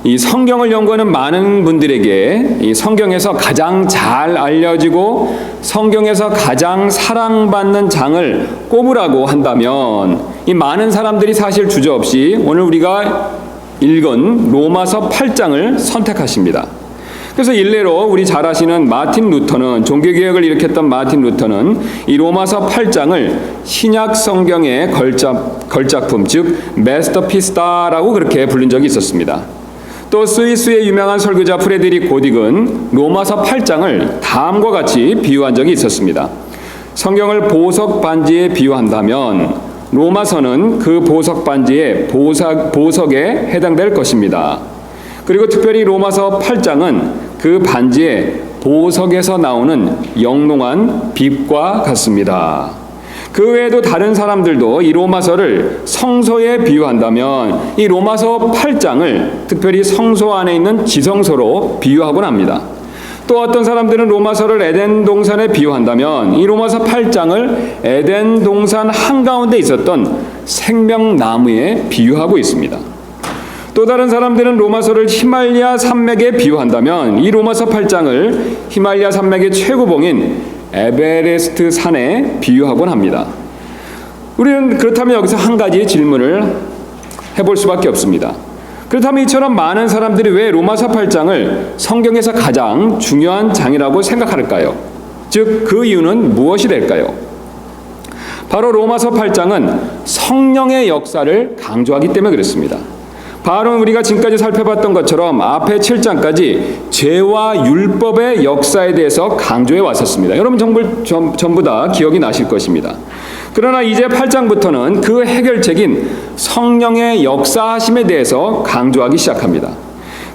이 성경을 연구하는 많은 분들에게 이 성경에서 가장 잘 알려지고 성경에서 가장 사랑받는 장을 꼽으라고 한다면 이 많은 사람들이 사실 주저없이 오늘 우리가 읽은 로마서 8장을 선택하십니다. 그래서 일례로 우리 잘 아시는 마틴 루터는, 종교개혁을 일으켰던 마틴 루터는 이 로마서 8장을 신약 성경의 걸작품, 즉 메스터피스다라고 그렇게 부른 적이 있었습니다. 또 스위스의 유명한 설교자 프레드릭 고딕은 로마서 8장을 다음과 같이 비유한 적이 있었습니다. 성경을 보석 반지에 비유한다면 로마서는 그 보석 반지의 보석에 해당될 것입니다. 그리고 특별히 로마서 8장은 그 반지의 보석에서 나오는 영롱한 빛과 같습니다. 그 외에도 다른 사람들도 이 로마서를 성소에 비유한다면 이 로마서 8장을 특별히 성소 안에 있는 지성소로 비유하곤 합니다. 또 어떤 사람들은 로마서를 에덴 동산에 비유한다면 이 로마서 8장을 에덴 동산 한가운데 있었던 생명나무에 비유하고 있습니다. 또 다른 사람들은 로마서를 히말리아 산맥에 비유한다면 이 로마서 8장을 히말리아 산맥의 최고봉인 에베레스트 산에 비유하곤 합니다. 우리는 그렇다면 여기서 한 가지 질문을 해볼 수밖에 없습니다. 그렇다면 이처럼 많은 사람들이 왜 로마서 8장을 성경에서 가장 중요한 장이라고 생각할까요? 즉, 그 이유는 무엇이 될까요? 바로 로마서 8장은 성령의 역사를 강조하기 때문에 그렇습니다. 바로 우리가 지금까지 살펴봤던 것처럼 앞에 7장까지 죄와 율법의 역사에 대해서 강조해 왔었습니다. 여러분 전부 다 기억이 나실 것입니다. 그러나 이제 8장부터는 그 해결책인 성령의 역사하심에 대해서 강조하기 시작합니다.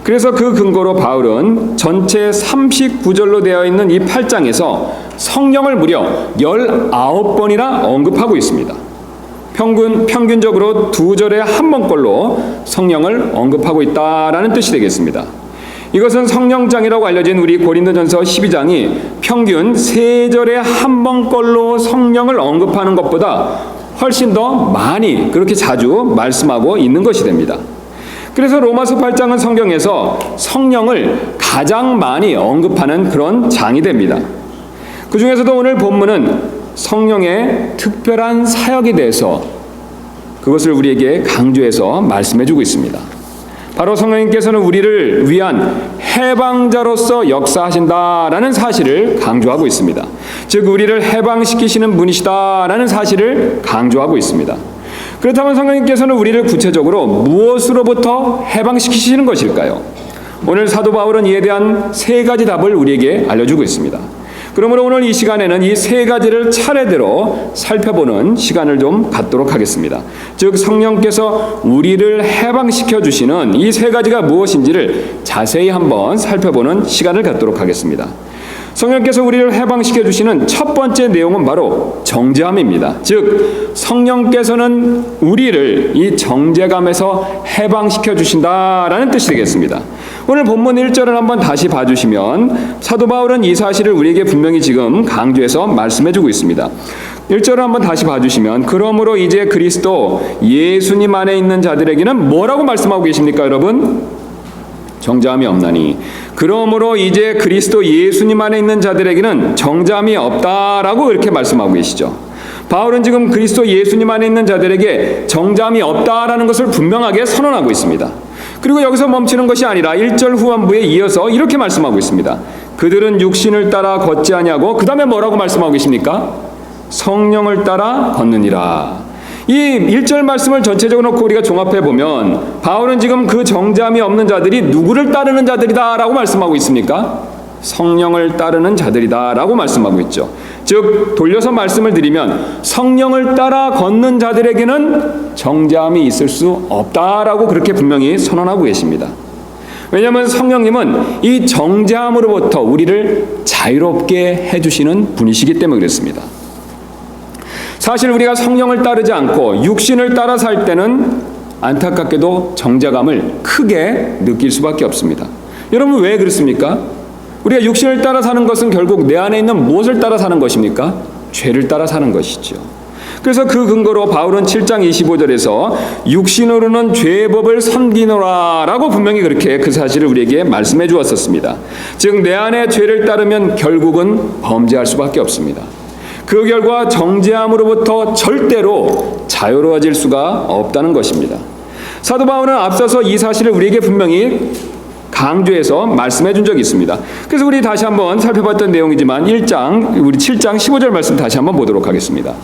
그래서 그 근거로 바울은 전체 39절로 되어 있는 이 8장에서 성령을 무려 19번이나 언급하고 있습니다. 평균적으로 2절에 한 번꼴로 성령을 언급하고 있다라는 뜻이 되겠습니다. 이것은 성령장이라고 알려진 우리 고린도전서 12장이 평균 3절에 한 번꼴로 성령을 언급하는 것보다 훨씬 더 많이 그렇게 자주 말씀하고 있는 것이 됩니다. 그래서 로마서 8장은 성경에서 성령을 가장 많이 언급하는 그런 장이 됩니다. 그 중에서도 오늘 본문은 성령의 특별한 사역에 대해서 그것을 우리에게 강조해서 말씀해주고 있습니다. 바로 성령님께서는 우리를 위한 해방자로서 역사하신다라는 사실을 강조하고 있습니다. 즉 우리를 해방시키시는 분이시다라는 사실을 강조하고 있습니다. 그렇다면 성령님께서는 우리를 구체적으로 무엇으로부터 해방시키시는 것일까요? 오늘 사도 바울은 이에 대한 3가지 답을 우리에게 알려주고 있습니다. 그러므로 오늘 이 시간에는 이 3가지를 차례대로 살펴보는 시간을 좀 갖도록 하겠습니다. 즉 성령께서 우리를 해방시켜 주시는 이 3가지가 무엇인지를 자세히 한번 살펴보는 시간을 갖도록 하겠습니다. 성령께서 우리를 해방시켜 주시는 첫 번째 내용은 바로 정죄함입니다. 즉 성령께서는 우리를 이 정죄감에서 해방시켜 주신다라는 뜻이 되겠습니다. 오늘 본문 1절을 한번 다시 봐주시면 사도 바울은 이 사실을 우리에게 분명히 지금 강조해서 말씀해주고 있습니다. 1절을 한번 다시 봐주시면 그러므로 이제 그리스도 예수님 안에 있는 자들에게는 뭐라고 말씀하고 계십니까 여러분? 정죄함이 없나니. 그러므로 이제 그리스도 예수님 안에 있는 자들에게는 정죄함이 없다라고 이렇게 말씀하고 계시죠. 바울은 지금 그리스도 예수님 안에 있는 자들에게 정죄함이 없다라는 것을 분명하게 선언하고 있습니다. 그리고 여기서 멈추는 것이 아니라 1절 후반부에 이어서 이렇게 말씀하고 있습니다. 그들은 육신을 따라 걷지 아니하고 그 다음에 뭐라고 말씀하고 계십니까? 성령을 따라 걷느니라. 이 1절 말씀을 전체적으로 놓고 우리가 종합해 보면 바울은 지금 그 정죄함이 없는 자들이 누구를 따르는 자들이다라고 말씀하고 있습니까? 성령을 따르는 자들이다라고 말씀하고 있죠. 즉 돌려서 말씀을 드리면 성령을 따라 걷는 자들에게는 정죄함이 있을 수 없다라고 그렇게 분명히 선언하고 계십니다. 왜냐하면 성령님은 이 정죄함으로부터 우리를 자유롭게 해주시는 분이시기 때문에 그렇습니다. 사실 우리가 성령을 따르지 않고 육신을 따라 살 때는 안타깝게도 정죄감을 크게 느낄 수밖에 없습니다. 여러분 왜 그렇습니까? 우리가 육신을 따라 사는 것은 결국 내 안에 있는 무엇을 따라 사는 것입니까? 죄를 따라 사는 것이죠. 그래서 그 근거로 바울은 7장 25절에서 육신으로는 죄의 법을 섬기노라 라고 분명히 그렇게 그 사실을 우리에게 말씀해 주었었습니다. 즉 내 안에 죄를 따르면 결국은 범죄할 수밖에 없습니다. 그 결과 정죄함으로부터 절대로 자유로워질 수가 없다는 것입니다. 사도 바울은 앞서서 이 사실을 우리에게 분명히 강조해서 말씀해 준 적이 있습니다. 그래서 우리 다시 한번 살펴봤던 내용이지만 우리 7장 15절 말씀 다시 한번 보도록 하겠습니다.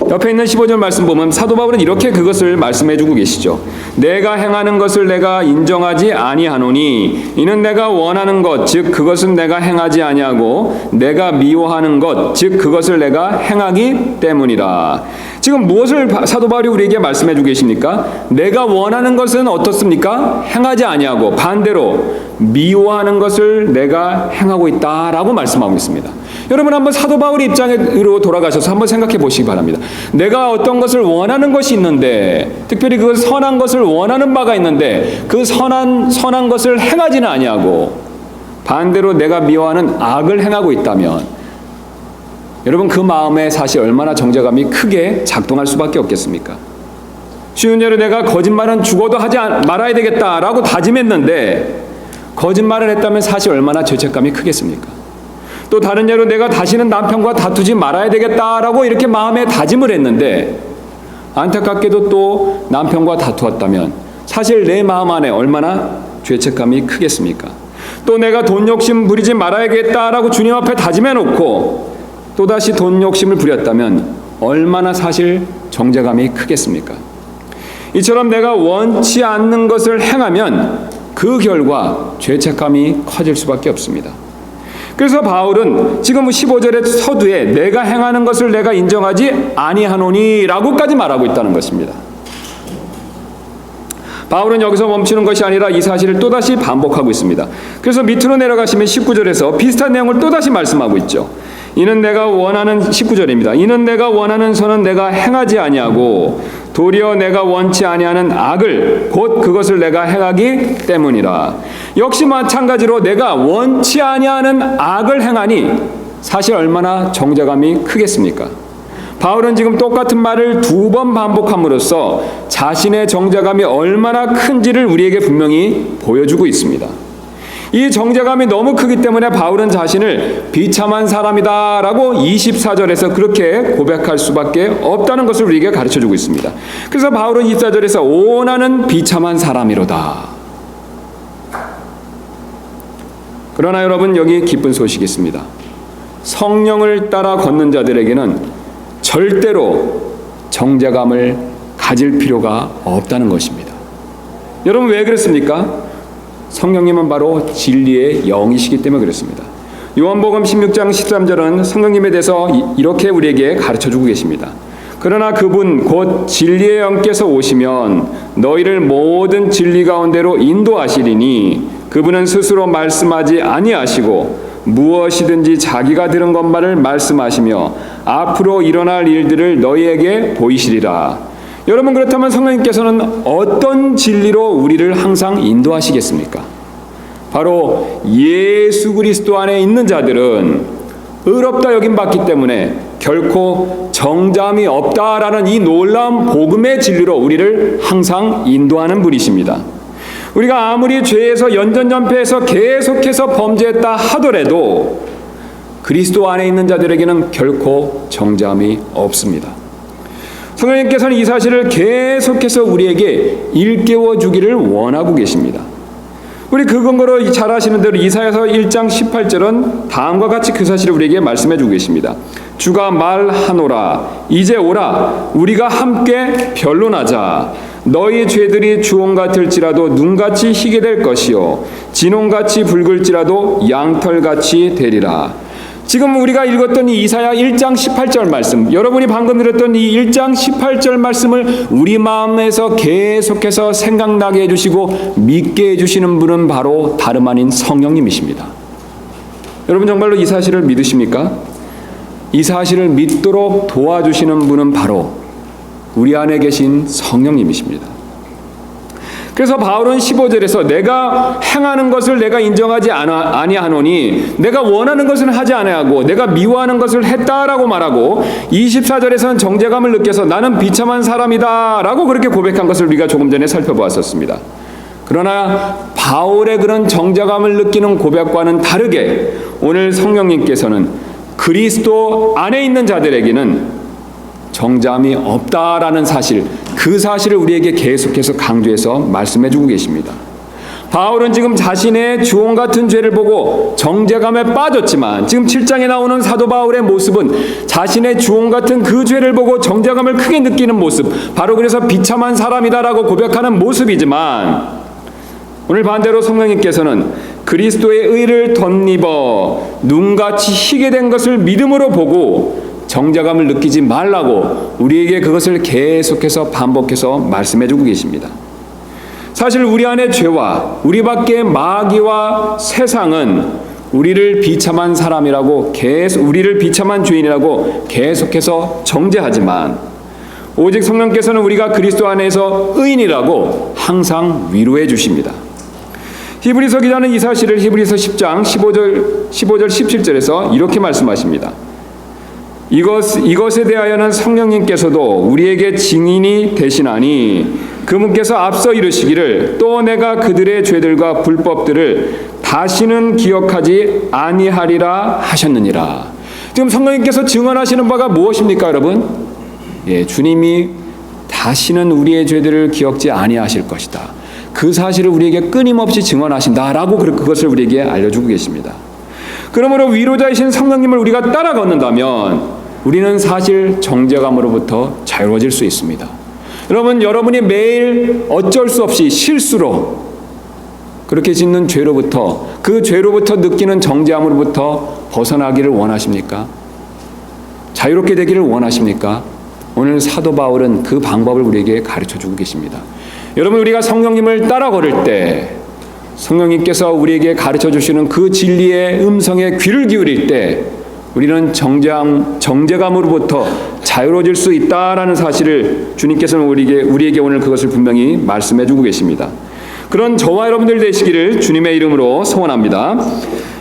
옆에 있는 15절 말씀 보면 사도 바울은 이렇게 그것을 말씀해 주고 계시죠. 내가 행하는 것을 내가 인정하지 아니하노니 이는 내가 원하는 것 즉 그것은 내가 행하지 아니하고 내가 미워하는 것 즉 그것을 내가 행하기 때문이라. 지금 무엇을 사도 바울이 우리에게 말씀해 주고 계십니까? 내가 원하는 것은 어떻습니까? 행하지 아니하고 반대로 미워하는 것을 내가 행하고 있다라고 말씀하고 있습니다. 여러분 한번 사도 바울의 입장으로 돌아가셔서 한번 생각해 보시기 바랍니다. 내가 어떤 것을 원하는 것이 있는데 특별히 그 선한 것을 원하는 바가 있는데 그 선한 것을 행하지는 아니하고 반대로 내가 미워하는 악을 행하고 있다면 여러분 그 마음에 사실 얼마나 정죄감이 크게 작동할 수밖에 없겠습니까? 쉬운 예로 내가 거짓말은 죽어도 하지 말아야 되겠다라고 다짐했는데 거짓말을 했다면 사실 얼마나 죄책감이 크겠습니까? 또 다른 예로 내가 다시는 남편과 다투지 말아야 되겠다라고 이렇게 마음에 다짐을 했는데 안타깝게도 또 남편과 다투었다면 사실 내 마음 안에 얼마나 죄책감이 크겠습니까? 또 내가 돈 욕심 부리지 말아야겠다라고 주님 앞에 다짐해놓고 또다시 돈 욕심을 부렸다면 얼마나 사실 정죄감이 크겠습니까? 이처럼 내가 원치 않는 것을 행하면 그 결과 죄책감이 커질 수밖에 없습니다. 그래서 바울은 지금 15절의 서두에 내가 행하는 것을 내가 인정하지 아니하노니 라고까지 말하고 있다는 것입니다. 바울은 여기서 멈추는 것이 아니라 이 사실을 또다시 반복하고 있습니다. 그래서 밑으로 내려가시면 19절에서 비슷한 내용을 또다시 말씀하고 있죠. 이는 내가 원하는 19절입니다. 이는 내가 원하는 선은 내가 행하지 아니하고 도리어 내가 원치 아니하는 악을 곧 그것을 내가 행하기 때문이라. 역시 마찬가지로 내가 원치 아니하는 악을 행하니 사실 얼마나 정죄감이 크겠습니까? 바울은 지금 똑같은 말을 2번 반복함으로써 자신의 정죄감이 얼마나 큰지를 우리에게 분명히 보여주고 있습니다. 이 정죄감이 너무 크기 때문에 바울은 자신을 비참한 사람이다라고 24절에서 그렇게 고백할 수밖에 없다는 것을 우리에게 가르쳐주고 있습니다. 그래서 바울은 24절에서 오 나는 비참한 사람이로다. 그러나 여러분 여기 기쁜 소식이 있습니다. 성령을 따라 걷는 자들에게는 절대로 정죄감을 가질 필요가 없다는 것입니다. 여러분 왜 그렇습니까? 성령님은 바로 진리의 영이시기 때문에 그렇습니다. 요한복음 16장 13절은 성령님에 대해서 이렇게 우리에게 가르쳐주고 계십니다. 그러나 그분 곧 진리의 영께서 오시면 너희를 모든 진리 가운데로 인도하시리니 그분은 스스로 말씀하지 아니하시고 무엇이든지 자기가 들은 것만을 말씀하시며 앞으로 일어날 일들을 너희에게 보이시리라. 여러분 그렇다면 성령님께서는 어떤 진리로 우리를 항상 인도하시겠습니까? 바로 예수 그리스도 안에 있는 자들은 의롭다 여김받기 때문에 결코 정죄함이 없다라는 이 놀라운 복음의 진리로 우리를 항상 인도하는 분이십니다. 우리가 아무리 죄에서 연전연패해서 계속해서 범죄했다 하더라도 그리스도 안에 있는 자들에게는 결코 정죄함이 없습니다. 성령님께서는 이 사실을 계속해서 우리에게 일깨워 주기를 원하고 계십니다. 우리 그 근거로 잘 아시는 대로 이사야서 1장 18절은 다음과 같이 그 사실을 우리에게 말씀해 주고 계십니다. 주가 말하노라 이제 오라 우리가 함께 변론하자. 너희 죄들이 주홍 같을지라도 눈같이 희게 될 것이요 진홍같이 붉을지라도 양털같이 되리라. 지금 우리가 읽었던 이 이사야 1장 18절 말씀, 여러분이 방금 들었던 이 1장 18절 말씀을 우리 마음에서 계속해서 생각나게 해주시고 믿게 해주시는 분은 바로 다름 아닌 성령님이십니다. 여러분 정말로 이 사실을 믿으십니까? 이 사실을 믿도록 도와주시는 분은 바로 우리 안에 계신 성령님이십니다. 그래서 바울은 15절에서 내가 행하는 것을 내가 인정하지 아니하노니 내가 원하는 것은 하지 아니하고 내가 미워하는 것을 했다라고 말하고 24절에서는 정죄감을 느껴서 나는 비참한 사람이다라고 그렇게 고백한 것을 우리가 조금 전에 살펴보았었습니다. 그러나 바울의 그런 정죄감을 느끼는 고백과는 다르게 오늘 성령님께서는 그리스도 안에 있는 자들에게는 정죄함이 없다라는 사실, 그 사실을 우리에게 계속해서 강조해서 말씀해주고 계십니다. 바울은 지금 자신의 주홍 같은 죄를 보고 정죄감에 빠졌지만 지금 7장에 나오는 사도 바울의 모습은 자신의 주홍 같은 그 죄를 보고 정죄감을 크게 느끼는 모습, 바로 그래서 비참한 사람이다라고 고백하는 모습이지만 오늘 반대로 성령님께서는 그리스도의 의를 덧입어 눈같이 희게 된 것을 믿음으로 보고 정죄감을 느끼지 말라고 우리에게 그것을 계속해서 반복해서 말씀해주고 계십니다. 사실 우리 안의 죄와 우리 밖의 마귀와 세상은 우리를 비참한 사람이라고 우리를 비참한 죄인이라고 계속해서 정죄하지만 오직 성령께서는 우리가 그리스도 안에서 의인이라고 항상 위로해 주십니다. 히브리서 기자는 이 사실을 히브리서 10장 15절 17절에서 이렇게 말씀하십니다. 이것에 대하여는 성령님께서도 우리에게 증인이 되시나니 그분께서 앞서 이르시기를 또 내가 그들의 죄들과 불법들을 다시는 기억하지 아니하리라 하셨느니라. 지금 성령님께서 증언하시는 바가 무엇입니까, 여러분? 주님이 다시는 우리의 죄들을 기억지 아니하실 것이다. 그 사실을 우리에게 끊임없이 증언하신다라고 그것을 우리에게 알려주고 계십니다. 그러므로 위로자이신 성령님을 우리가 따라 걷는다면 우리는 사실 정죄감으로부터 자유로워질 수 있습니다. 여러분이 매일 어쩔 수 없이 실수로 그렇게 짓는 죄로부터, 그 죄로부터 느끼는 정죄함으로부터 벗어나기를 원하십니까? 자유롭게 되기를 원하십니까? 오늘 사도 바울은 그 방법을 우리에게 가르쳐주고 계십니다. 여러분, 우리가 성령님을 따라 걸을 때 성령님께서 우리에게 가르쳐주시는 그 진리의 음성에 귀를 기울일 때 우리는 정죄감으로부터 자유로워질 수 있다라는 사실을 주님께서는 우리에게 오늘 그것을 분명히 말씀해주고 계십니다. 그런 저와 여러분들 되시기를 주님의 이름으로 소원합니다.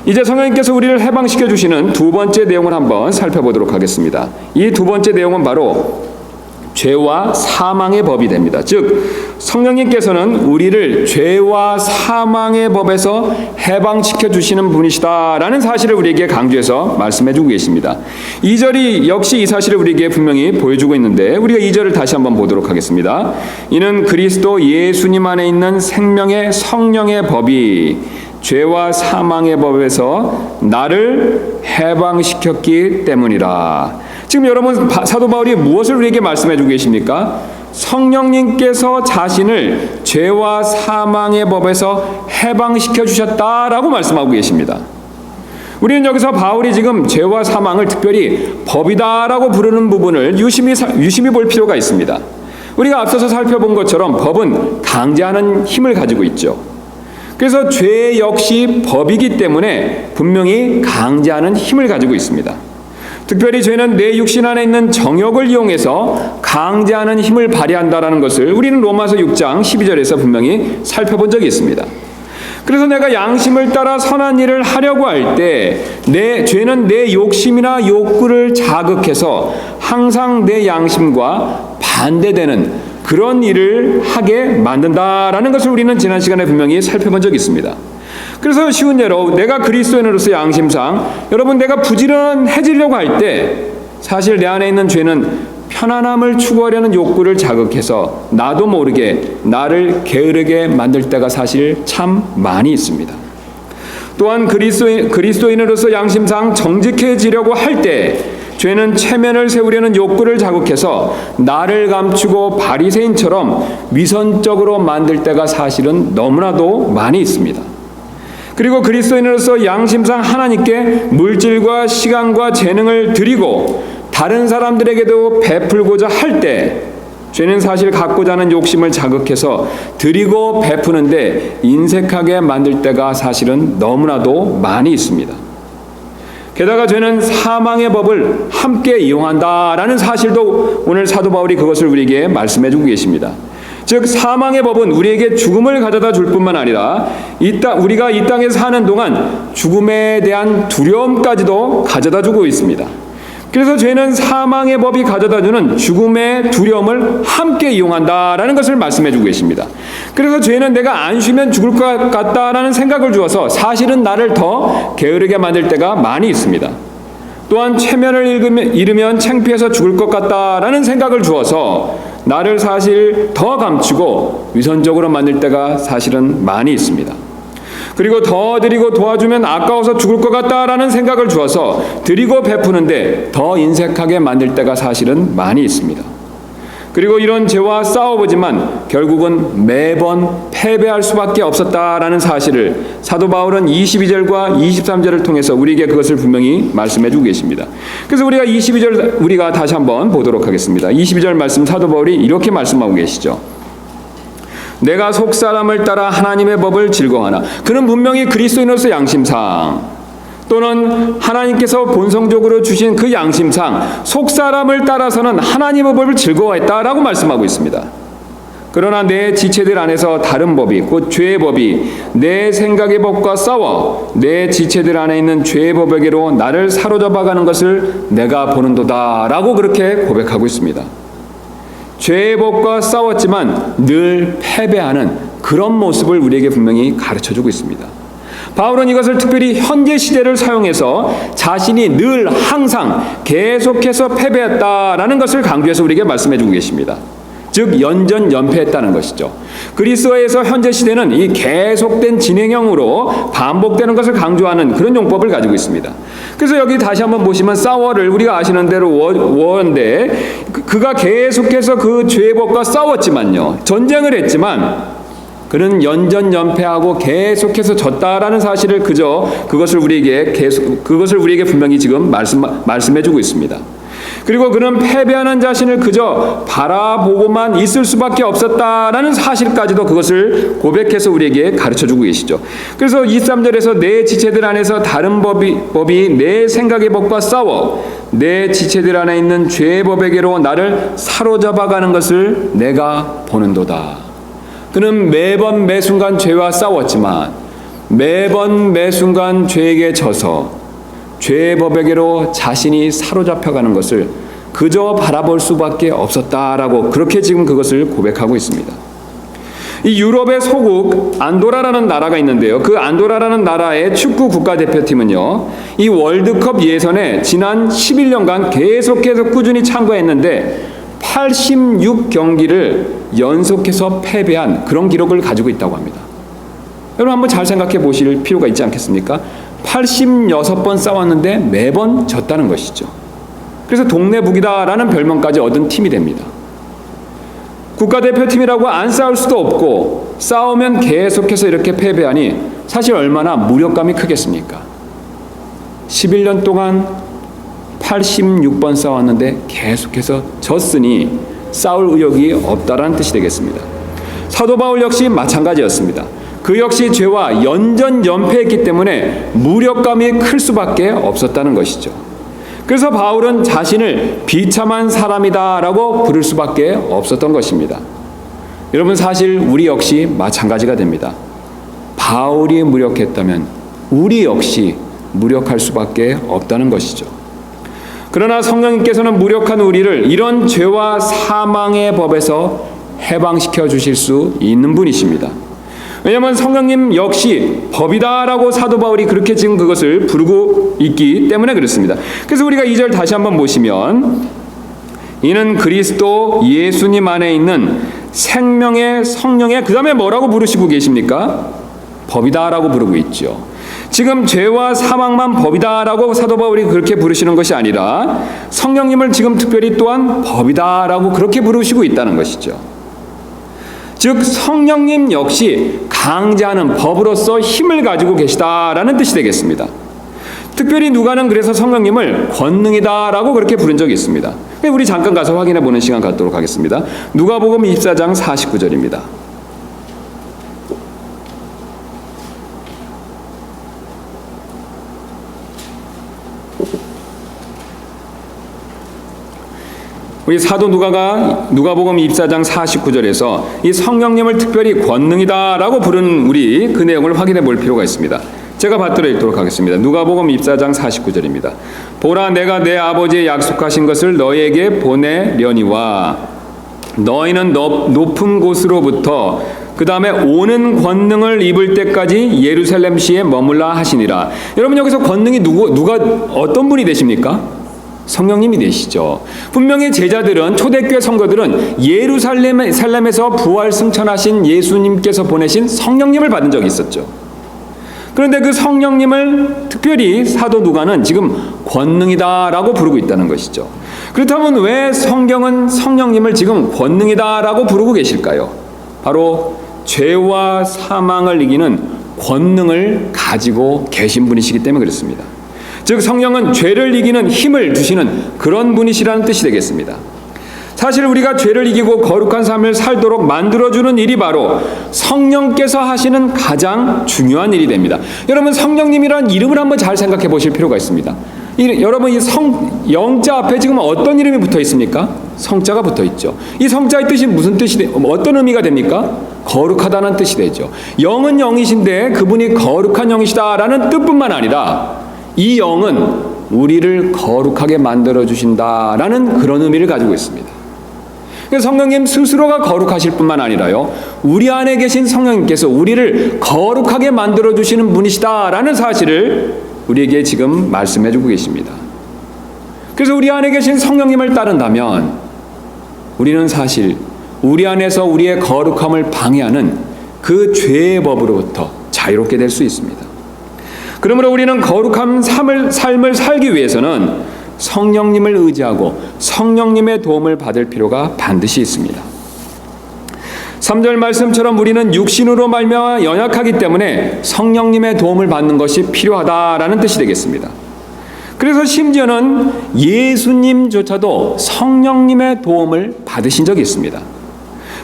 이제 성령님께서 우리를 해방시켜 주시는 두 번째 내용을 한번 살펴보도록 하겠습니다. 이 두 번째 내용은 바로 죄와 사망의 법이 됩니다. 즉 성령님께서는 우리를 죄와 사망의 법에서 해방시켜 주시는 분이시다라는 사실을 우리에게 강조해서 말씀해주고 계십니다. 2절이 역시 이 사실을 우리에게 분명히 보여주고 있는데 우리가 2절을 다시 한번 보도록 하겠습니다. 이는 그리스도 예수님 안에 있는 생명의 성령의 법이 죄와 사망의 법에서 나를 해방시켰기 때문이라. 지금 여러분, 사도 바울이 무엇을 우리에게 말씀해주고 계십니까? 성령님께서 자신을 죄와 사망의 법에서 해방시켜 주셨다라고 말씀하고 계십니다. 우리는 여기서 바울이 지금 죄와 사망을 특별히 법이다라고 부르는 부분을 유심히 볼 필요가 있습니다. 우리가 앞서서 살펴본 것처럼 법은 강제하는 힘을 가지고 있죠. 그래서 죄 역시 법이기 때문에 분명히 강제하는 힘을 가지고 있습니다. 특별히 죄는 내 육신 안에 있는 정욕을 이용해서 강제하는 힘을 발휘한다라는 것을 우리는 로마서 6장 12절에서 분명히 살펴본 적이 있습니다. 그래서 내가 양심을 따라 선한 일을 하려고 할 때 죄는 내 욕심이나 욕구를 자극해서 항상 내 양심과 반대되는 그런 일을 하게 만든다라는 것을 우리는 지난 시간에 분명히 살펴본 적이 있습니다. 그래서 쉬운 예로 내가 그리스도인으로서 양심상 여러분 내가 부지런해지려고 할 때 사실 내 안에 있는 죄는 편안함을 추구하려는 욕구를 자극해서 나도 모르게 나를 게으르게 만들 때가 사실 참 많이 있습니다. 또한 그리스도인으로서 양심상 정직해지려고 할 때 죄는 체면을 세우려는 욕구를 자극해서 나를 감추고 바리새인처럼 위선적으로 만들 때가 사실은 너무나도 많이 있습니다. 그리고 그리스도인으로서 양심상 하나님께 물질과 시간과 재능을 드리고 다른 사람들에게도 베풀고자 할 때 죄는 사실 갖고자 하는 욕심을 자극해서 드리고 베푸는데 인색하게 만들 때가 사실은 너무나도 많이 있습니다. 게다가 죄는 사망의 법을 함께 이용한다라는 사실도 오늘 사도 바울이 그것을 우리에게 말씀해주고 계십니다. 즉 사망의 법은 우리에게 죽음을 가져다 줄 뿐만 아니라 우리가 이 땅에 사는 동안 죽음에 대한 두려움까지도 가져다 주고 있습니다. 그래서 죄는 사망의 법이 가져다주는 죽음의 두려움을 함께 이용한다라는 것을 말씀해 주고 계십니다. 그래서 죄는 내가 안 쉬면 죽을 것 같다라는 생각을 주어서 사실은 나를 더 게으르게 만들 때가 많이 있습니다. 또한 체면을 잃으면 창피해서 죽을 것 같다라는 생각을 주어서 나를 사실 더 감추고 위선적으로 만들 때가 사실은 많이 있습니다. 그리고 더 드리고 도와주면 아까워서 죽을 것 같다라는 생각을 주어서 드리고 베푸는데 더 인색하게 만들 때가 사실은 많이 있습니다. 그리고 이런 죄와 싸워보지만 결국은 매번 패배할 수밖에 없었다라는 사실을 사도 바울은 22절과 23절을 통해서 우리에게 그것을 분명히 말씀해 주고 계십니다. 그래서 우리가 22절 우리가 다시 한번 보도록 하겠습니다. 22절 말씀 사도 바울이 이렇게 말씀하고 계시죠. 내가 속사람을 따라 하나님의 법을 즐거워하나. 그는 분명히 그리스도인으로서 양심상 또는 하나님께서 본성적으로 주신 그 양심상 속사람을 따라서는 하나님의 법을 즐거워했다라고 말씀하고 있습니다. 그러나 내 지체들 안에서 다른 법이 곧 죄의 법이 내 생각의 법과 싸워 내 지체들 안에 있는 죄의 법에게로 나를 사로잡아가는 것을 내가 보는도다라고 그렇게 고백하고 있습니다. 죄의 법과 싸웠지만 늘 패배하는 그런 모습을 우리에게 분명히 가르쳐주고 있습니다. 바울은 이것을 특별히 현재 시대를 사용해서 자신이 늘 항상 계속해서 패배했다라는 것을 강조해서 우리에게 말씀해주고 계십니다. 즉 연전연패했다는 것이죠. 그리스어에서 현재 시대는 이 계속된 진행형으로 반복되는 것을 강조하는 그런 용법을 가지고 있습니다. 그래서 여기 다시 한번 보시면 싸워를 우리가 아시는 대로 워인데 그가 계속해서 그 죄의 법과 싸웠지만요. 전쟁을 했지만 그는 연전연패하고 계속해서 졌다라는 사실을 그것을 우리에게 분명히 지금 말씀해주고 있습니다. 그리고 그는 패배하는 자신을 그저 바라보고만 있을 수밖에 없었다라는 사실까지도 그것을 고백해서 우리에게 가르쳐주고 계시죠. 그래서 23절에서 내 지체들 안에서 다른 법이 내 생각의 법과 싸워 내 지체들 안에 있는 죄의 법에게로 나를 사로잡아가는 것을 내가 보는도다. 그는 매번 매순간 죄와 싸웠지만 매번 매순간 죄에게 져서 죄의 법에게로 자신이 사로잡혀가는 것을 그저 바라볼 수밖에 없었다라고 그렇게 지금 그것을 고백하고 있습니다. 이 유럽의 소국 안도라라는 나라가 있는데요. 그 안도라라는 나라의 축구 국가대표팀은요. 이 월드컵 예선에 지난 11년간 계속해서 꾸준히 참가했는데 86경기를 연속해서 패배한 그런 기록을 가지고 있다고 합니다. 여러분 한번 잘 생각해 보실 필요가 있지 않겠습니까? 86번 싸웠는데 매번 졌다는 것이죠. 그래서 동네북이다라는 별명까지 얻은 팀이 됩니다. 국가대표팀이라고 안 싸울 수도 없고 싸우면 계속해서 이렇게 패배하니 사실 얼마나 무력감이 크겠습니까? 11년 동안 86번 싸웠는데 계속해서 졌으니 싸울 의욕이 없다라는 뜻이 되겠습니다. 사도 바울 역시 마찬가지였습니다. 그 역시 죄와 연전연패했기 때문에 무력감이 클 수밖에 없었다는 것이죠. 그래서 바울은 자신을 비참한 사람이다라고 부를 수밖에 없었던 것입니다. 여러분 사실 우리 역시 마찬가지가 됩니다. 바울이 무력했다면 우리 역시 무력할 수밖에 없다는 것이죠. 그러나 성령님께서는 무력한 우리를 이런 죄와 사망의 법에서 해방시켜 주실 수 있는 분이십니다. 왜냐하면 성령님 역시 법이다라고 사도 바울이 그렇게 지금 그것을 부르고 있기 때문에 그렇습니다. 그래서 우리가 2절 다시 한번 보시면 이는 그리스도 예수님 안에 있는 생명의 성령의 그 다음에 뭐라고 부르시고 계십니까? 법이다라고 부르고 있죠. 지금 죄와 사망만 법이다라고 사도 바울이 그렇게 부르시는 것이 아니라 성령님을 지금 특별히 또한 법이다라고 그렇게 부르시고 있다는 것이죠. 즉 성령님 역시 강제하는 법으로서 힘을 가지고 계시다라는 뜻이 되겠습니다. 특별히 누가는 그래서 성령님을 권능이다라고 그렇게 부른 적이 있습니다. 우리 잠깐 가서 확인해 보는 시간 갖도록 하겠습니다. 누가복음 24장 49절입니다. 우리 사도 누가복음 24장 49절에서 이 성령님을 특별히 권능이다라고 부르는 우리 그 내용을 확인해 볼 필요가 있습니다. 제가 받들어 읽도록 하겠습니다. 누가복음 24장 49절입니다. 보라, 내가 내 아버지의 약속하신 것을 너희에게 보내려니와 너희는 높은 곳으로부터 그 다음에 오는 권능을 입을 때까지 예루살렘시에 머물라 하시니라. 여러분, 여기서 권능이 누가 어떤 분이 되십니까? 성령님이 되시죠. 분명히 제자들은, 초대교회 성도들은 예루살렘에서 부활 승천하신 예수님께서 보내신 성령님을 받은 적이 있었죠. 그런데 그 성령님을 특별히 사도 누가는 지금 권능이다라고 부르고 있다는 것이죠. 그렇다면 왜 성경은 성령님을 지금 권능이다라고 부르고 계실까요? 바로 죄와 사망을 이기는 권능을 가지고 계신 분이시기 때문에 그렇습니다. 즉 성령은 죄를 이기는 힘을 주시는 그런 분이시라는 뜻이 되겠습니다. 사실 우리가 죄를 이기고 거룩한 삶을 살도록 만들어주는 일이 바로 성령께서 하시는 가장 중요한 일이 됩니다. 여러분, 성령님이라는 이름을 한번 잘 생각해 보실 필요가 있습니다. 여러분, 이 영자 앞에 지금 어떤 이름이 붙어 있습니까? 성자가 붙어 있죠. 이 성자의 뜻이 무슨 뜻이 어떤 의미가 됩니까? 거룩하다는 뜻이 되죠. 영은 영이신데 그분이 거룩한 영이시다라는 뜻뿐만 아니라 이 영은 우리를 거룩하게 만들어 주신다라는 그런 의미를 가지고 있습니다. 성령님 스스로가 거룩하실 뿐만 아니라요, 우리 안에 계신 성령님께서 우리를 거룩하게 만들어 주시는 분이시다라는 사실을 우리에게 지금 말씀해 주고 계십니다. 그래서 우리 안에 계신 성령님을 따른다면 우리는 사실 우리 안에서 우리의 거룩함을 방해하는 그 죄의 법으로부터 자유롭게 될 수 있습니다. 그러므로 우리는 거룩한 삶을 살기 위해서는 성령님을 의지하고 성령님의 도움을 받을 필요가 반드시 있습니다. 3절 말씀처럼 우리는 육신으로 말미암아 연약하기 때문에 성령님의 도움을 받는 것이 필요하다라는 뜻이 되겠습니다. 그래서 심지어는 예수님조차도 성령님의 도움을 받으신 적이 있습니다.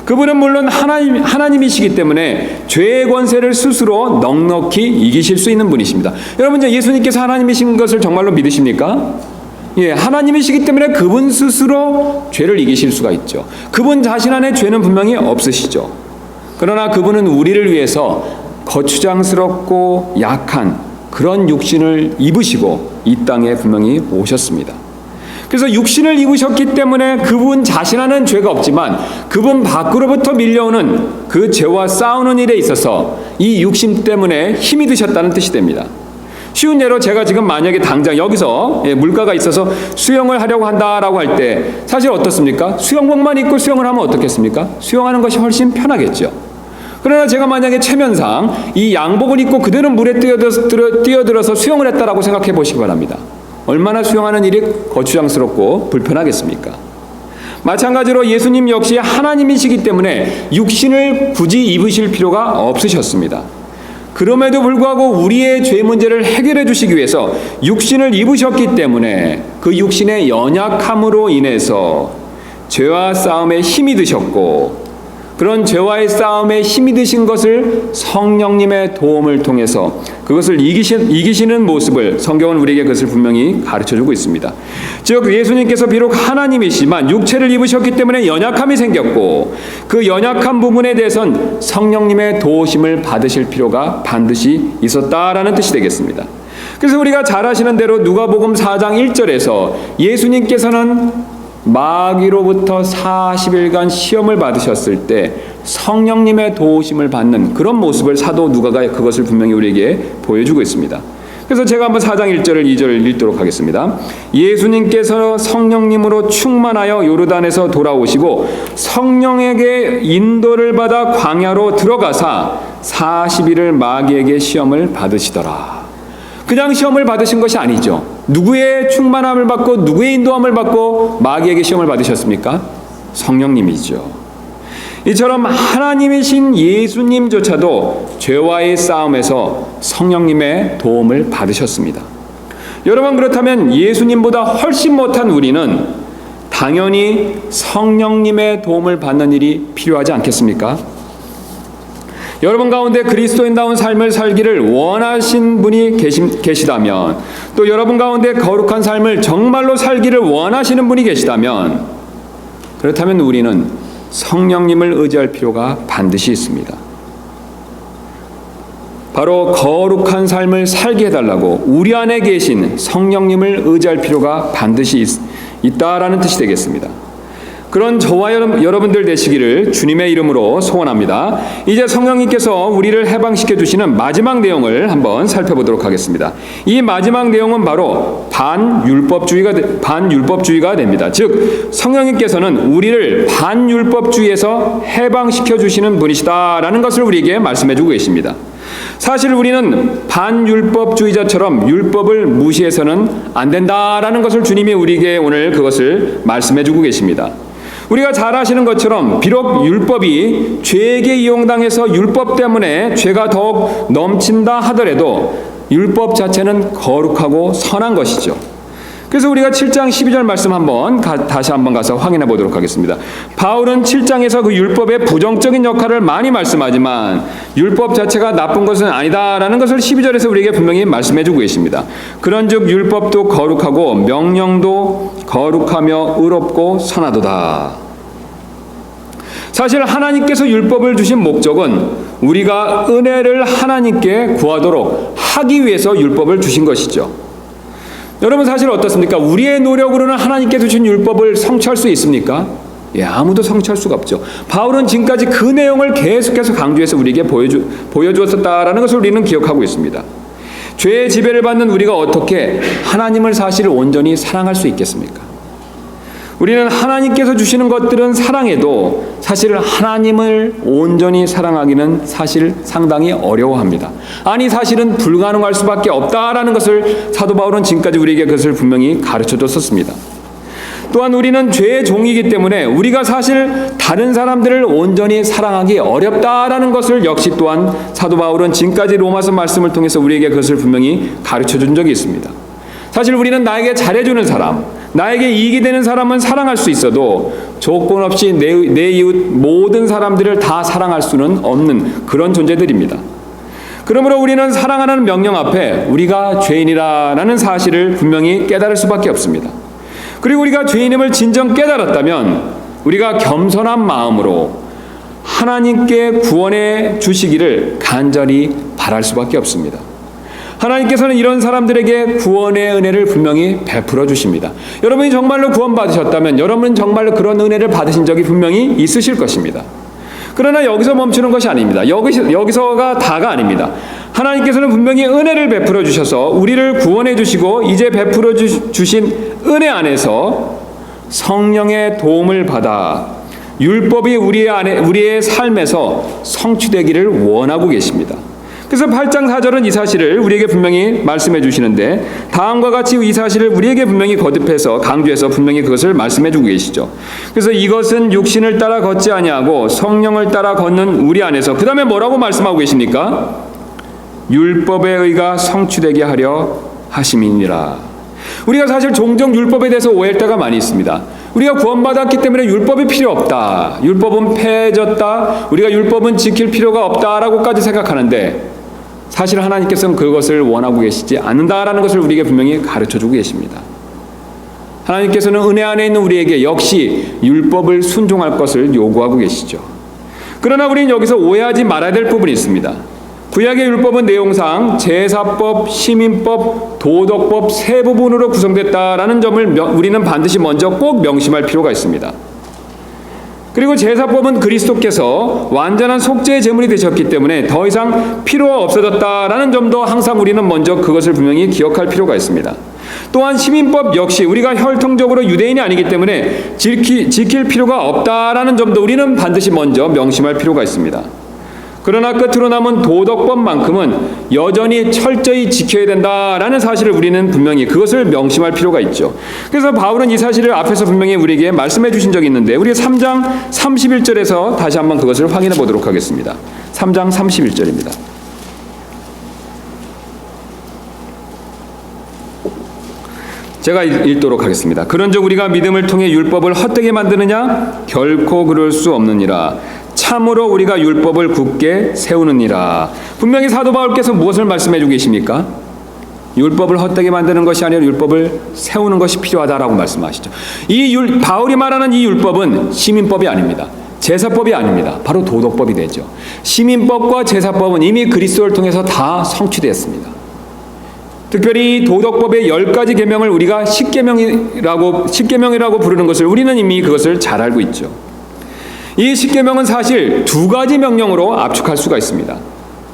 그분은 물론 하나님이시기 때문에 죄의 권세를 스스로 넉넉히 이기실 수 있는 분이십니다. 여러분, 예수님께서 하나님이신 것을 정말로 믿으십니까? 예, 하나님이시기 때문에 그분 스스로 죄를 이기실 수가 있죠. 그분 자신 안에 죄는 분명히 없으시죠. 그러나 그분은 우리를 위해서 거추장스럽고 약한 그런 육신을 입으시고 이 땅에 분명히 오셨습니다. 그래서 육신을 입으셨기 때문에 그분 자신 안에는 죄가 없지만 그분 밖으로부터 밀려오는 그 죄와 싸우는 일에 있어서 이 육신 때문에 힘이 드셨다는 뜻이 됩니다. 쉬운 예로 제가 지금 만약에 당장 여기서 물가가 있어서 수영을 하려고 한다라고 할 때 사실 어떻습니까? 수영복만 입고 수영을 하면 어떻겠습니까? 수영하는 것이 훨씬 편하겠죠. 그러나 제가 만약에 체면상 이 양복을 입고 그대로 물에 뛰어들어서 수영을 했다라고 생각해 보시기 바랍니다. 얼마나 수영하는 일이 거추장스럽고 불편하겠습니까? 마찬가지로 예수님 역시 하나님이시기 때문에 육신을 굳이 입으실 필요가 없으셨습니다. 그럼에도 불구하고 우리의 죄 문제를 해결해 주시기 위해서 육신을 입으셨기 때문에 그 육신의 연약함으로 인해서 죄와 싸움에 힘이 드셨고, 그런 죄와의 싸움에 힘이 드신 것을 성령님의 도움을 통해서 그것을 이기시는 모습을 성경은 우리에게 그것을 분명히 가르쳐주고 있습니다. 즉 예수님께서 비록 하나님이시지만 육체를 입으셨기 때문에 연약함이 생겼고 그 연약한 부분에 대해선 성령님의 도우심을 받으실 필요가 반드시 있었다라는 뜻이 되겠습니다. 그래서 우리가 잘 아시는 대로 누가복음 4장 1절에서 예수님께서는 마귀로부터 40일간 시험을 받으셨을 때 성령님의 도우심을 받는 그런 모습을 사도 누가가 그것을 분명히 우리에게 보여주고 있습니다. 그래서 제가 한번 4장 1절을 2절을 읽도록 하겠습니다. 예수님께서 성령님으로 충만하여 요르단에서 돌아오시고 성령에게 인도를 받아 광야로 들어가사 40일을 마귀에게 시험을 받으시더라. 그냥 시험을 받으신 것이 아니죠. 누구의 충만함을 받고 누구의 인도함을 받고 마귀에게 시험을 받으셨습니까? 성령님이죠. 이처럼 하나님이신 예수님조차도 죄와의 싸움에서 성령님의 도움을 받으셨습니다. 여러분, 그렇다면 예수님보다 훨씬 못한 우리는 당연히 성령님의 도움을 받는 일이 필요하지 않겠습니까? 여러분 가운데 그리스도인다운 삶을 살기를 원하신 분이 계시다면, 또 여러분 가운데 거룩한 삶을 정말로 살기를 원하시는 분이 계시다면 그렇다면 우리는 성령님을 의지할 필요가 반드시 있습니다. 바로 거룩한 삶을 살게 해달라고 우리 안에 계신 성령님을 의지할 필요가 반드시 있다라는 뜻이 되겠습니다. 그런 저와 여러분들 되시기를 주님의 이름으로 소원합니다. 이제 성령님께서 우리를 해방시켜 주시는 마지막 내용을 한번 살펴보도록 하겠습니다. 이 마지막 내용은 바로 반율법주의가 됩니다. 즉 성령님께서는 우리를 반율법주의에서 해방시켜 주시는 분이시다라는 것을 우리에게 말씀해 주고 계십니다. 사실 우리는 반율법주의자처럼 율법을 무시해서는 안 된다라는 것을 주님이 우리에게 오늘 그것을 말씀해 주고 계십니다. 우리가 잘 아시는 것처럼 비록 율법이 죄에게 이용당해서 율법 때문에 죄가 더욱 넘친다 하더라도 율법 자체는 거룩하고 선한 것이죠. 그래서 우리가 7장 12절 말씀 다시 한번 가서 확인해 보도록 하겠습니다. 바울은 7장에서 그 율법의 부정적인 역할을 많이 말씀하지만 율법 자체가 나쁜 것은 아니다라는 것을 12절에서 우리에게 분명히 말씀해 주고 계십니다. 그런즉 율법도 거룩하고 명령도 거룩하며 의롭고 선하도다. 사실 하나님께서 율법을 주신 목적은 우리가 은혜를 하나님께 구하도록 하기 위해서 율법을 주신 것이죠. 여러분 사실 어떻습니까? 우리의 노력으로는 하나님께서 주신 율법을 성취할 수 있습니까? 아무도 성취할 수가 없죠. 바울은 지금까지 그 내용을 계속해서 강조해서 우리에게 보여주었다라는 것을 우리는 기억하고 있습니다. 죄의 지배를 받는 우리가 어떻게 하나님을 사실 온전히 사랑할 수 있겠습니까? 우리는 하나님께서 주시는 것들은 사랑해도 사실 하나님을 온전히 사랑하기는 사실 상당히 어려워합니다. 아니 사실은 불가능할 수밖에 없다라는 것을 사도 바울은 지금까지 우리에게 그것을 분명히 가르쳐줬었습니다. 또한 우리는 죄의 종이기 때문에 우리가 사실 다른 사람들을 온전히 사랑하기 어렵다라는 것을 역시 또한 사도 바울은 지금까지 로마서 말씀을 통해서 우리에게 그것을 분명히 가르쳐준 적이 있습니다. 사실 우리는 나에게 잘해주는 사람, 나에게 이익이 되는 사람은 사랑할 수 있어도 조건 없이 내 이웃 모든 사람들을 다 사랑할 수는 없는 그런 존재들입니다. 그러므로 우리는 사랑하는 명령 앞에 우리가 죄인이라는 사실을 분명히 깨달을 수밖에 없습니다. 그리고 우리가 죄인임을 진정 깨달았다면 우리가 겸손한 마음으로 하나님께 구원해 주시기를 간절히 바랄 수밖에 없습니다. 하나님께서는 이런 사람들에게 구원의 은혜를 분명히 베풀어 주십니다. 여러분이 정말로 구원받으셨다면 여러분은 정말로 그런 은혜를 받으신 적이 분명히 있으실 것입니다. 그러나 여기서 멈추는 것이 아닙니다. 여기서가 다가 아닙니다. 하나님께서는 분명히 은혜를 베풀어 주셔서 우리를 구원해 주시고 이제 베풀어 주신 은혜 안에서 성령의 도움을 받아 율법이 우리의 삶에서 성취되기를 원하고 계십니다. 그래서 8장 4절은 이 사실을 우리에게 분명히 말씀해 주시는데 다음과 같이 이 사실을 우리에게 분명히 거듭해서 강조해서 분명히 그것을 말씀해 주고 계시죠. 그래서 이것은 육신을 따라 걷지 아니하고 성령을 따라 걷는 우리 안에서 그 다음에 뭐라고 말씀하고 계십니까? 율법의 의가 성취되게 하려 하심이니라. 우리가 사실 종종 율법에 대해서 오해할 때가 많이 있습니다. 우리가 구원받았기 때문에 율법이 필요 없다. 율법은 폐해졌다. 우리가 율법은 지킬 필요가 없다라고까지 생각하는데 사실 하나님께서는 그것을 원하고 계시지 않는다라는 것을 우리에게 분명히 가르쳐주고 계십니다. 하나님께서는 은혜 안에 있는 우리에게 역시 율법을 순종할 것을 요구하고 계시죠. 그러나 우리는 여기서 오해하지 말아야 될 부분이 있습니다. 구약의 율법은 내용상 제사법, 시민법, 도덕법 세 부분으로 구성됐다라는 점을 우리는 반드시 먼저 꼭 명심할 필요가 있습니다. 그리고 제사법은 그리스도께서 완전한 속죄의 제물이 되셨기 때문에 더 이상 필요가 없어졌다라는 점도 항상 우리는 먼저 그것을 분명히 기억할 필요가 있습니다. 또한 시민법 역시 우리가 혈통적으로 유대인이 아니기 때문에 지킬 필요가 없다라는 점도 우리는 반드시 먼저 명심할 필요가 있습니다. 그러나 끝으로 남은 도덕법만큼은 여전히 철저히 지켜야 된다라는 사실을 우리는 분명히 그것을 명심할 필요가 있죠. 그래서 바울은 이 사실을 앞에서 분명히 우리에게 말씀해 주신 적이 있는데 우리 3장 31절에서 다시 한번 그것을 확인해 보도록 하겠습니다. 3장 31절입니다. 제가 읽도록 하겠습니다. 그런즉 우리가 믿음을 통해 율법을 헛되게 만드느냐? 결코 그럴 수 없느니라. 참으로 우리가 율법을 굳게 세우느니라. 분명히 사도 바울께서 무엇을 말씀해 주고 계십니까? 율법을 헛되게 만드는 것이 아니라 율법을 세우는 것이 필요하다라고 말씀하시죠. 바울이 말하는 이 율법은 시민법이 아닙니다. 제사법이 아닙니다. 바로 도덕법이 되죠. 시민법과 제사법은 이미 그리스도를 통해서 다 성취되었습니다. 특별히 도덕법의 10가지 계명을 우리가 십계명이라고 부르는 것을 우리는 이미 그것을 잘 알고 있죠. 이 십계명은 사실 2가지 명령으로 압축할 수가 있습니다.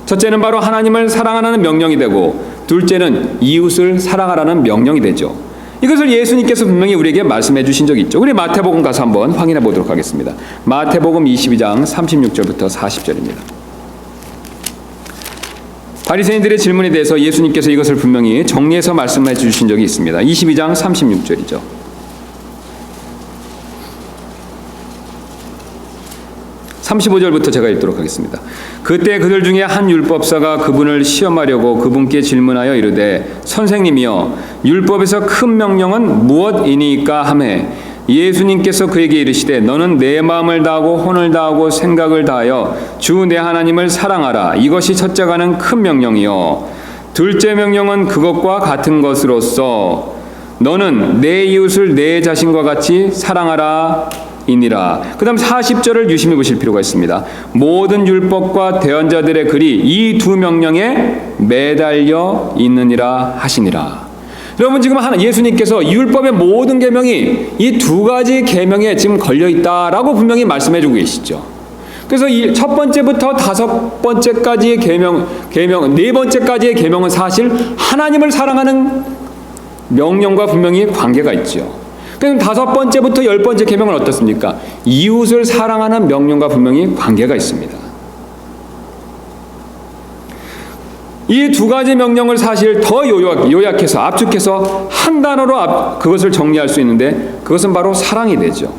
첫째는 바로 하나님을 사랑하라는 명령이 되고, 둘째는 이웃을 사랑하라는 명령이 되죠. 이것을 예수님께서 분명히 우리에게 말씀해 주신 적이 있죠. 우리 마태복음 가서 한번 확인해 보도록 하겠습니다. 마태복음 22장 36절부터 40절입니다. 바리새인들의 질문에 대해서 예수님께서 이것을 분명히 정리해서 말씀해 주신 적이 있습니다. 22장 36절이죠. 35절부터 제가 읽도록 하겠습니다. 그때 그들 중에 한 율법사가 그분을 시험하려고 그분께 질문하여 이르되, 선생님이여, 율법에서 큰 명령은 무엇이니까 하매, 예수님께서 그에게 이르시되, 너는 내 마음을 다하고 혼을 다하고 생각을 다하여 주 내 하나님을 사랑하라. 이것이 첫째가는 큰 명령이요. 둘째 명령은 그것과 같은 것으로서 너는 내 이웃을 내 자신과 같이 사랑하라 이니라. 그 다음 40절을 유심히 보실 필요가 있습니다. 모든 율법과 대언자들의 글이 이 2 명령에 매달려 있느니라 하시니라. 여러분, 지금 예수님께서 율법의 모든 계명이 이 2가지 계명에 지금 걸려 있다라고 분명히 말씀해 주고 계시죠. 그래서 이 첫 번째부터 5번째까지의 계명, 4번째까지의 계명은 사실 하나님을 사랑하는 명령과 분명히 관계가 있죠. 그럼 5번째부터 10번째 계명은 어떻습니까? 이웃을 사랑하는 명령과 분명히 관계가 있습니다. 이 2가지 명령을 사실 더 요약해서 압축해서 한 단어로 그것을 정리할 수 있는데, 그것은 바로 사랑이 되죠.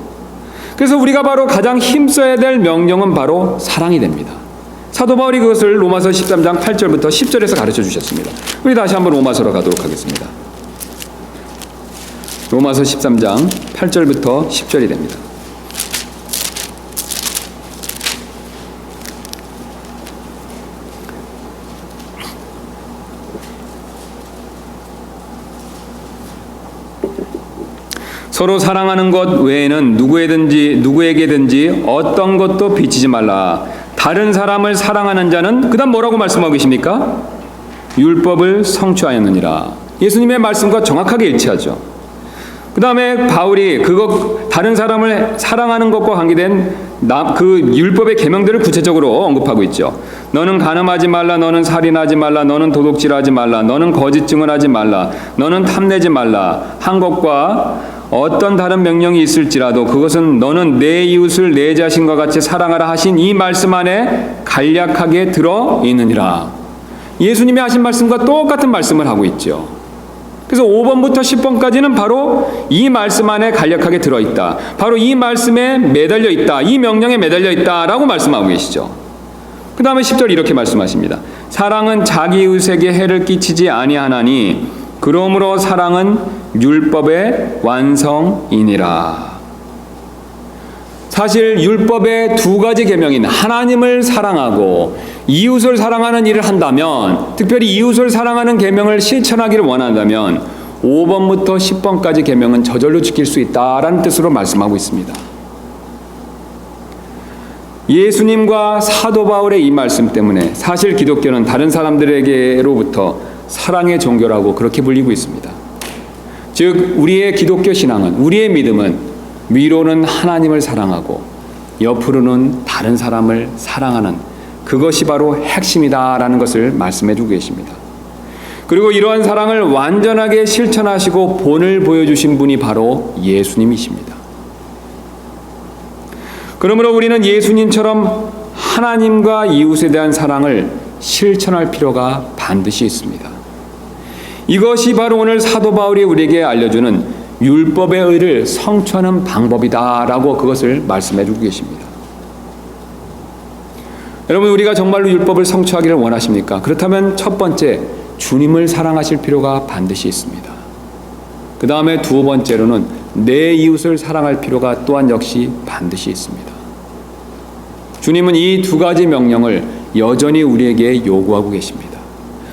그래서 우리가 바로 가장 힘써야 될 명령은 바로 사랑이 됩니다. 사도 바울이 그것을 로마서 13장 8절부터 10절에서 가르쳐 주셨습니다. 우리 다시 한번 로마서로 가도록 하겠습니다. 로마서 13장 8절부터 10절이 됩니다. 서로 사랑하는 것 외에는 누구에게든지 어떤 것도 비치지 말라. 다른 사람을 사랑하는 자는 그 다음 뭐라고 말씀하고 계십니까? 율법을 성취하였느니라. 예수님의 말씀과 정확하게 일치하죠. 그 다음에 바울이 다른 사람을 사랑하는 것과 관계된 그 율법의 계명들을 구체적으로 언급하고 있죠. 너는 간음하지 말라, 너는 살인하지 말라, 너는 도둑질하지 말라, 너는 거짓 증언하지 말라, 너는 탐내지 말라 한 것과 어떤 다른 명령이 있을지라도 그것은 너는 내 이웃을 내 자신과 같이 사랑하라 하신 이 말씀 안에 간략하게 들어 있느니라. 예수님이 하신 말씀과 똑같은 말씀을 하고 있죠. 그래서 5번부터 10번까지는 바로 이 말씀 안에 간략하게 들어있다. 바로 이 말씀에 매달려 있다. 이 명령에 매달려 있다라고 말씀하고 계시죠. 그 다음에 10절 이렇게 말씀하십니다. 사랑은 자기 이웃에게 해를 끼치지 아니하나니 그러므로 사랑은 율법의 완성이니라. 사실 율법의 2가지 계명인 하나님을 사랑하고 이웃을 사랑하는 일을 한다면, 특별히 이웃을 사랑하는 계명을 실천하기를 원한다면 5번부터 10번까지 계명은 저절로 지킬 수 있다라는 뜻으로 말씀하고 있습니다. 예수님과 사도 바울의 이 말씀 때문에 사실 기독교는 다른 사람들에게로부터 사랑의 종교라고 그렇게 불리고 있습니다. 즉 우리의 기독교 신앙은, 우리의 믿음은 위로는 하나님을 사랑하고 옆으로는 다른 사람을 사랑하는, 그것이 바로 핵심이다라는 것을 말씀해 주고 계십니다. 그리고 이러한 사랑을 완전하게 실천하시고 본을 보여주신 분이 바로 예수님이십니다. 그러므로 우리는 예수님처럼 하나님과 이웃에 대한 사랑을 실천할 필요가 반드시 있습니다. 이것이 바로 오늘 사도 바울이 우리에게 알려주는 율법의 의를 성취하는 방법이다라고 그것을 말씀해 주고 계십니다. 여러분, 우리가 정말로 율법을 성취하기를 원하십니까? 그렇다면 첫 번째, 주님을 사랑하실 필요가 반드시 있습니다. 그 다음에 2번째로는 내 이웃을 사랑할 필요가 또한 역시 반드시 있습니다. 주님은 이 2가지 명령을 여전히 우리에게 요구하고 계십니다.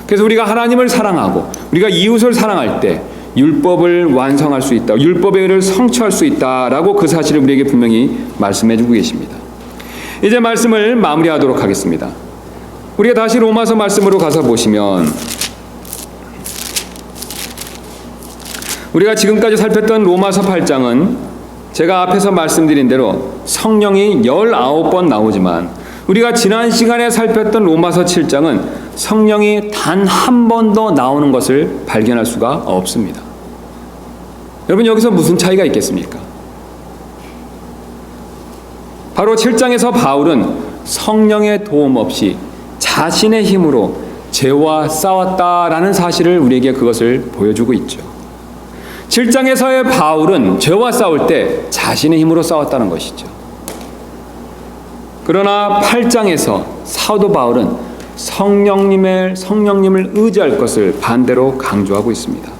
그래서 우리가 하나님을 사랑하고 우리가 이웃을 사랑할 때 율법을 완성할 수 있다, 율법의 의를 성취할 수 있다라고 그 사실을 우리에게 분명히 말씀해 주고 계십니다. 이제 말씀을 마무리하도록 하겠습니다. 우리가 다시 로마서 말씀으로 가서 보시면 우리가 지금까지 살폈던 로마서 8장은 제가 앞에서 말씀드린 대로 성령이 19번 나오지만 우리가 지난 시간에 살폈던 로마서 7장은 성령이 단 한 번도 나오는 것을 발견할 수가 없습니다. 여러분, 여기서 무슨 차이가 있겠습니까? 바로 7장에서 바울은 성령의 도움 없이 자신의 힘으로 죄와 싸웠다라는 사실을 우리에게 그것을 보여주고 있죠. 7장에서의 바울은 죄와 싸울 때 자신의 힘으로 싸웠다는 것이죠. 그러나 8장에서 사도 바울은 성령님을 의지할 것을 반대로 강조하고 있습니다.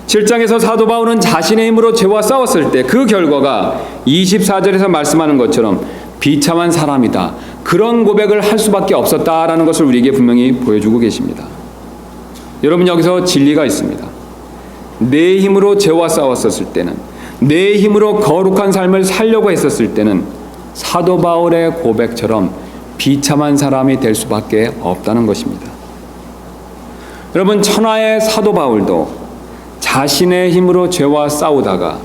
7장에서 사도 바울은 자신의 힘으로 죄와 싸웠을 때 그 결과가 24절에서 말씀하는 것처럼 비참한 사람이다, 그런 고백을 할 수밖에 없었다라는 것을 우리에게 분명히 보여주고 계십니다. 여러분, 여기서 진리가 있습니다. 내 힘으로 죄와 싸웠었을 때는, 내 힘으로 거룩한 삶을 살려고 했었을 때는 사도 바울의 고백처럼 비참한 사람이 될 수밖에 없다는 것입니다. 여러분, 천하의 사도 바울도 자신의 힘으로 죄와 싸우다가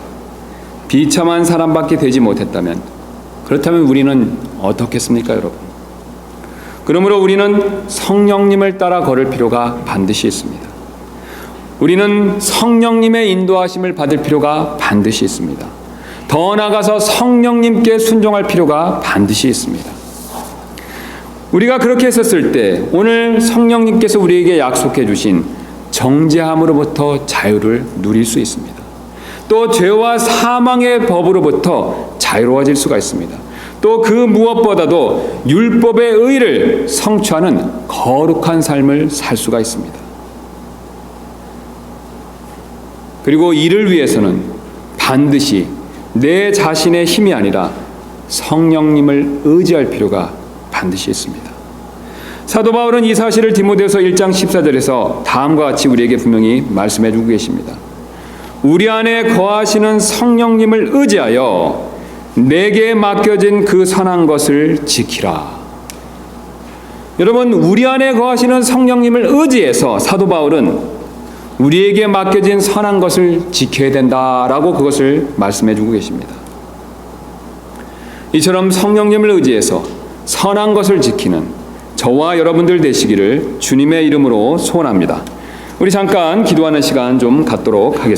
비참한 사람밖에 되지 못했다면, 그렇다면 우리는 어떻겠습니까, 여러분? 그러므로 우리는 성령님을 따라 걸을 필요가 반드시 있습니다. 우리는 성령님의 인도하심을 받을 필요가 반드시 있습니다. 더 나아가서 성령님께 순종할 필요가 반드시 있습니다. 우리가 그렇게 했었을 때 오늘 성령님께서 우리에게 약속해 주신 정죄함으로부터 자유를 누릴 수 있습니다. 또 죄와 사망의 법으로부터 자유로워질 수가 있습니다. 또 그 무엇보다도 율법의 의를 성취하는 거룩한 삶을 살 수가 있습니다. 그리고 이를 위해서는 반드시 내 자신의 힘이 아니라 성령님을 의지할 필요가 반드시 있습니다. 사도 바울은 이 사실을 디모데후서 1장 14절에서 다음과 같이 우리에게 분명히 말씀해 주고 계십니다. 우리 안에 거하시는 성령님을 의지하여 내게 맡겨진 그 선한 것을 지키라. 여러분, 우리 안에 거하시는 성령님을 의지해서 사도 바울은 우리에게 맡겨진 선한 것을 지켜야 된다라고 그것을 말씀해 주고 계십니다. 이처럼 성령님을 의지해서 선한 것을 지키는 저와 여러분들 되시기를 주님의 이름으로 소원합니다. 우리 잠깐 기도하는 시간 좀 갖도록 하겠습니다.